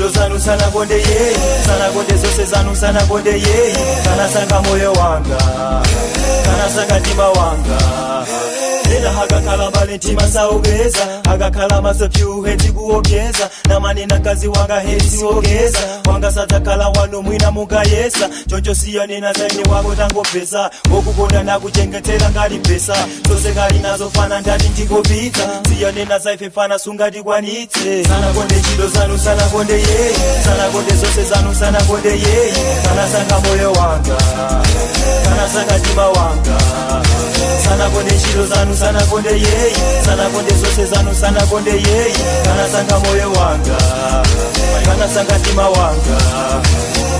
nchilo zanu sana konde ye, sana konde zose zanu sana konde ye. Kana sanga moyo wanga, kana sanga tima wanga. Nena hakakala bale ntima saugeza, hakakala masopyu heti kuogeza. Namani na kazi wanga heti ogeza, wanga satakala wano mwina muka yesa. Choncho siya nina zaini wako tango pesa, okukonda na kuchengetela ngali pesa. Zose gali nazo fana ndani ndiko pita, siya nina zaife fana sungati kwanite. Sana konde nchilo zanu sana konde ye, sana konde zose zanu sana konde ye. Kana sanga moyo wanga, kana sanga tima wanga. Sana konde nchilo zanu sana konde ye, sana konde zose zanu sana konde ye. Kana sanga moyo wanga, kana sanga tima wanga.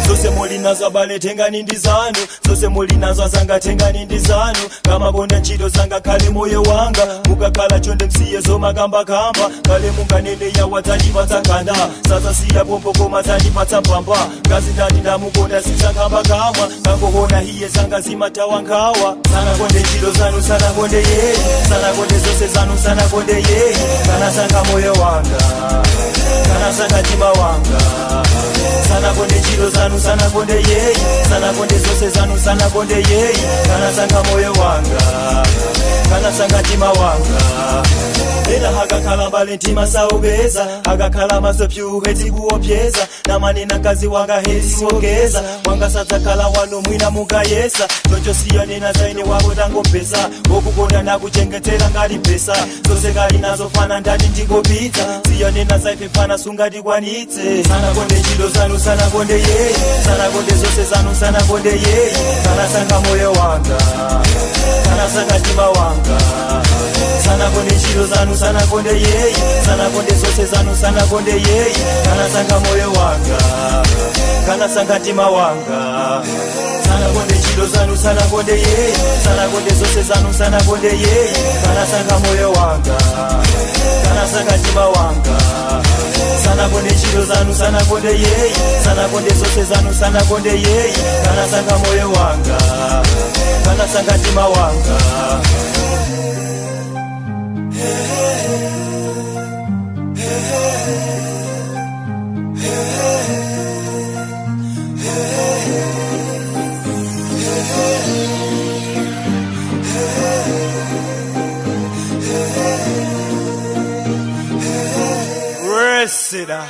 Zose muli nazo abale tengani ndi zanu, zose muli nazo azanga tengani ndi zanu. Kama konda nchilo zanga kale moyo wanga, mukakala chonde msiye zoma kamba kamba. Kale munganene ya watani patakanda, sasa siya pompo koma tani patapamba. Kazi ndani na mukonda sisa kamba kama, kango hona hiye zanga zima tawankawa. Sana konde nchilo zanu sana konde ye, sana konde zose zanu sana konde ye. Kana sanga moyo wanga, kana sanga tima wanga. Sana konde nchilo zanu sana konde ye, sana konde zose zanu sana konde ye. Kana sanga moyo wanga, kana sanga tima wanga. Nena hakakala bale ntima saugeza, hakakala masopyu heti kuopyeza. Namani na kazi wanga heti ogeza, wanga satakala wano mwina muka yesa. Choncho siya nina zaini wako tango pesa, okukonda na kuchengetela ngali pesa. Zose gali nazo fana ndani ndiko pita, siya nina zaife fana sungati kwanite. Sana konde nchilo zanu sana konde ye, sana konde zose zanu sana konde ye. Kana sanga moyo wanga, kana sanga tima wanga. Sana konde nchilo zanu sana konde ye, sana konde zose zanu sana konde ye. Kana sanga moyo wanga, kana sanga tima wanga. Sana konde nchilo zanu sana konde ye, sana konde zose zanu sana konde ye. Kana sanga moyo wanga, kana sanga tima wanga. Sana konde nchilo zanu sana konde ye, sana konde zose zanu sana konde ye. Kana sanga moyo wanga, kana sanga tima wanga. Resida.